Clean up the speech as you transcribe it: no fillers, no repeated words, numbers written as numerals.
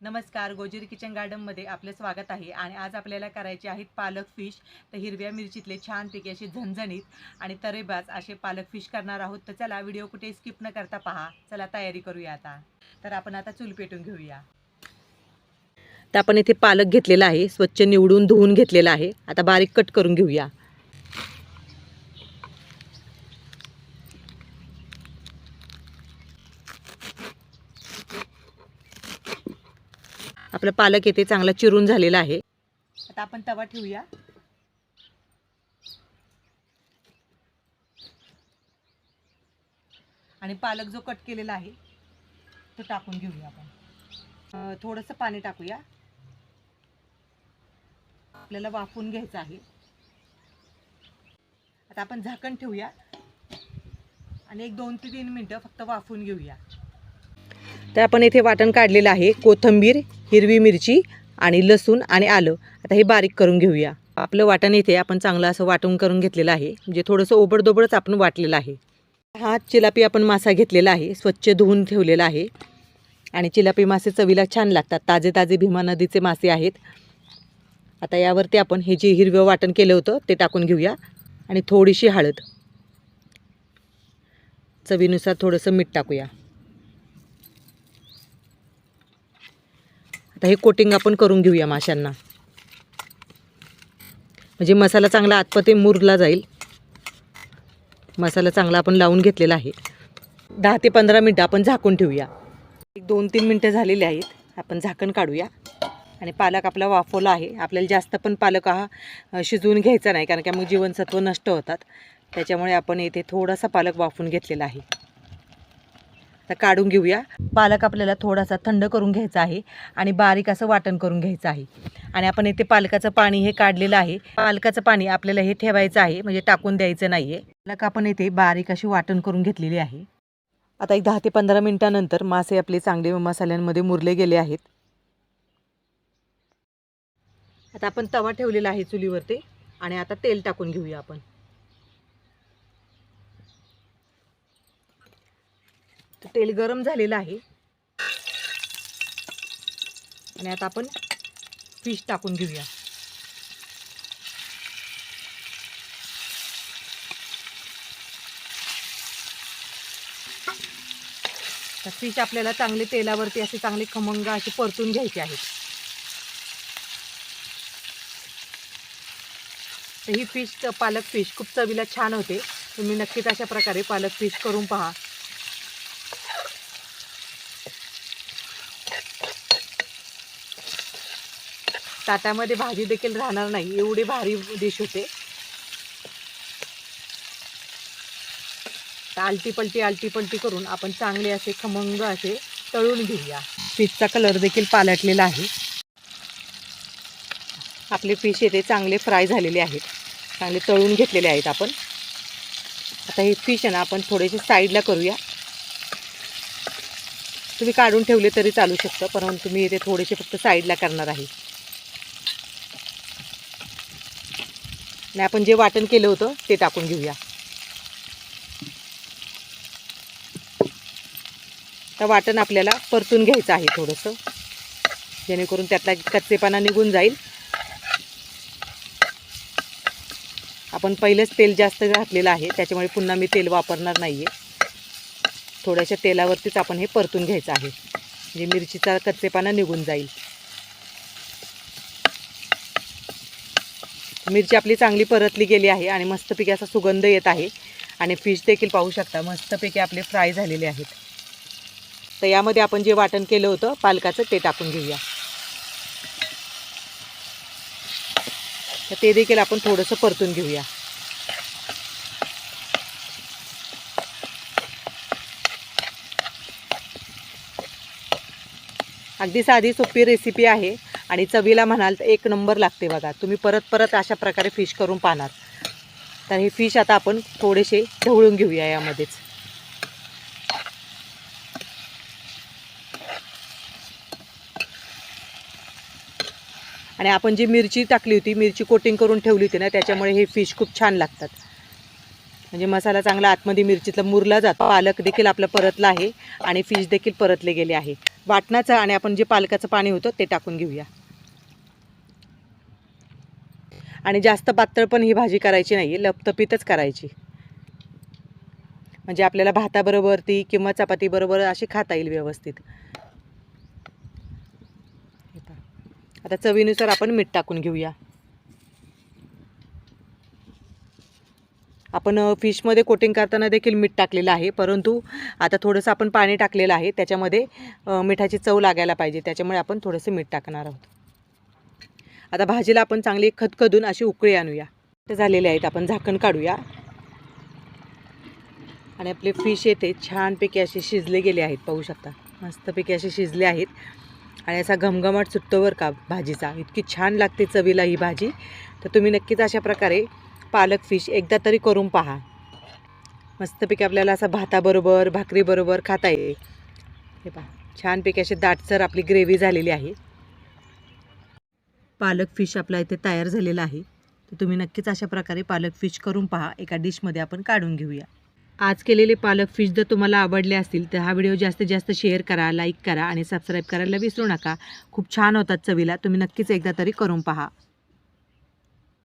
नमस्कार, गोजेरी किचन गार्डनमध्ये आपले स्वागत आहे. आणि आज आपल्याला करायचे आहेत पालक फिश. तर हिरव्या मिरचीतले छानपैकी असे झणझणीत आणि तरेबाज असे पालक फिश करणार आहोत. तर चला व्हिडिओ कुठे स्किप न करता पहा. चला तयारी करूया आता. तर आपण आता चूल पेटून घेऊया. तर आपण इथे पालक घेतलेला आहे, स्वच्छ निवडून धुवून घेतलेला आहे. आता बारीक कट करून घेऊया. आपला पालक येथे चांगला चिरून झालेला आहे. आता आपण तवा ठेवूया. आणि पालक जो कट केलेला आहे तो टाकून घेऊया आपण. थोडंसं पाणी टाकूया. आपल्याला वाफवून घ्यायचं आहे. आता आपण झाकण ठेवूया आणि एक 2 ते 3 मिनिटं फक्त वाफवून घेऊया. तर आपण इथे वाटण काढलेलं आहे. कोथिंबीर, हिरवी मिरची आणि लसूण आणि आलं. आता हे बारीक करून घेऊया. आपलं वाटण इथे आपण चांगलं असं वाटून करून घेतलेलं आहे. म्हणजे थोडंसं ओबडदोबडच आपण वाटलेलं आहे. हा चिलापी आपण मासा घेतलेला आहे, स्वच्छ धुवून ठेवलेला आहे. आणि चिलापी मासे चवीला छान लागतात. ताजे ताजे भीमा नदीचे मासे आहेत. आता यावरती आपण हे जे हिरवं वाटण केलं होतं ते टाकून घेऊया. आणि थोडीशी हळद, चवीनुसार थोडंसं मीठ टाकूया. आता हे कोटिंग आपण करून घेऊया माशांना, म्हणजे मसाला चांगला आतमध्ये मुरला जाईल. मसाला चांगला आपण लावून घेतलेला आहे. 10 ते 15 मिनटं आपण झाकून ठेवूया. 2-3 मिनटं झालेली आहेत. आपण झाकण काढूया. आणि पालक आपला वाफवला आहे. आपल्याला जास्त पण पालक हा शिजवून घ्यायचा नाही, कारण की मग जीवनसत्व नष्ट होतात. त्याच्यामुळे आपण इथे थोडासा पालक वाफवून घेतलेला आहे. आता काढून घेऊया. पालक आपल्याला थोडासा थंड करून घ्यायचा आहे आणि बारीक असं वाटण करून घ्यायचं आहे. आणि आपण इथे पालकाचं पाणी हे काढलेलं आहे. पालकाचं पाणी आपल्याला हे ठेवायचं आहे, म्हणजे टाकून द्यायचं नाही आहे. पालक आपण इथे बारीक अशी वाटण करून घेतलेली आहे. आता एक 10 ते 15 मिनटानंतर मासे आपले चांगले मसाल्यांमध्ये मुरले गेले आहेत. आता आपण तवा ठेवलेला आहे चुलीवरती आणि आता तेल टाकून घेऊया आपण. तेल गरम झालेलं आहे. आणि आता आपण फिश टाकून घेऊया. तर फिश आपल्याला चांगले तेलावरती असे चांगले खमंग असे परतून घ्यायचे आहेत. तर ही फिश, पालक फिश खूप चवीला छान होते. तुम्ही नक्कीच अशा प्रकारे पालक फिश करून पहा. ताटामध्ये भाजी देखील राहणार नाही, एवढी भारी डिश होते. आलटी पलटी करून आपण चांगले असे खमंग असे तळून घेऊया. फिशचा कलर देखील पालटलेला आहे. आपले फिश येथे चांगले फ्राय झालेले आहेत, चांगले तळून घेतलेले आहेत आपण. आता हे फिश आहे ना आपण थोडेसे साईडला करूया. तुम्ही काढून ठेवले तरी चालू शकतं, परंतु मी इथे थोडेसे फक्त साईडला करणार आहे. आणि आपण जे वाटण केलं होतं ते टाकून घेऊया. तर वाटण आपल्याला परतून घ्यायचं आहे थोडंसं, जेणेकरून त्यातला कच्चेपणा निघून जाईल. आपण पहिलेच तेल जास्त घातलेलं आहे, त्याच्यामुळे पुन्हा मी तेल वापरणार नाही आहे. थोड्याशा तेलावरतीच आपण हे परतून घ्यायचं आहे, म्हणजे मिरचीचा कच्चेपणा निघून जाईल. मिरची आपली चांगली परतली गेली आहे आणि मस्तपैकी असा सुगंध येत आहे. आणि फिश देखील पाहू शकता मस्तपैकी आपले फ्राय झालेले आहेत. तर यामध्ये आपण जे वाटण केलं होतं पालकाचं ते टाकून घेऊया. तर ते देखील आपण थोडंसं परतून घेऊया. अगदी साधी सोपी रेसिपी आहे आणि चवीला म्हणाल तर एक नंबर लागते बघा. तुम्ही परत परत अशा प्रकारे फिश करून पाहणार. तर हे फिश आता आपण थोडेसे ढवळून घेऊया यामध्येच. आणि आपण जी मिरची टाकली होती, मिरची कोटिंग करून ठेवली होती ना, त्याच्यामुळे हे फिश खूप छान लागतात. म्हणजे मसाला चांगला आतमध्ये मिरचीतला मुरला जातो. पालक देखील आपला परतला आहे आणि फिश देखील परतले गेले आहे. वाटणाचं आणि आपण जे पालकाचं पाणी होतं ते टाकून घेऊया. आणि जास्त पातळ पण ही भाजी करायची नाही, लपतपीतच करायची, म्हणजे आपल्याला भाताबरोबर ती किंवा चपातीबरोबर अशी खाता येईल व्यवस्थित. आता चवीनुसार आपण मीठ टाकून घेऊया. आपण फिशमध्ये कोटिंग करताना देखील मीठ टाकलेलं आहे, परंतु आता थोडंसं आपण पाणी टाकलेलं आहे, त्याच्यामध्ये मिठाची चव लागायला पाहिजे, त्याच्यामुळे आपण थोडंसं मीठ टाकणार आहोत. आता भाजीला आपण चांगली खदखदून अशी उकळी आणूया. ते झालेले आहेत, आपण झाकण काढूया. आणि आपले फिश येथे छानपैकी असे शिजले गेले आहेत, पाहू शकता मस्तपैकी असे शिजले आहेत. आणि असा घमघमाट सुटतो बरं का भाजीचा, इतकी छान लागते चवीला ही भाजी. तर तुम्ही नक्कीच अशा प्रकारे पालक फिश एकदा तरी करून पहा. मस्तपैकी आपल्याला असं भाताबरोबर भाकरीबरोबर खाता येईल. हे पहा छानपैकी अशी दाटसर आपली ग्रेव्ही झालेली आहे. पालक फिश आपला इथे तयार झालेला आहे. तर तुम्ही नक्कीच अशा प्रकारे पालक फिश करून पहा. एका डिशमध्ये आपण काढून घेऊया. आज केलेले पालक फिश जर तुम्हाला आवडले असतील तर हा व्हिडिओ जास्तीत जास्त शेअर करा, लाईक करा आणि सबस्क्राईब करायला विसरू नका. खूप छान होतात चवीला, तुम्ही नक्कीच एकदा तरी करून पहा.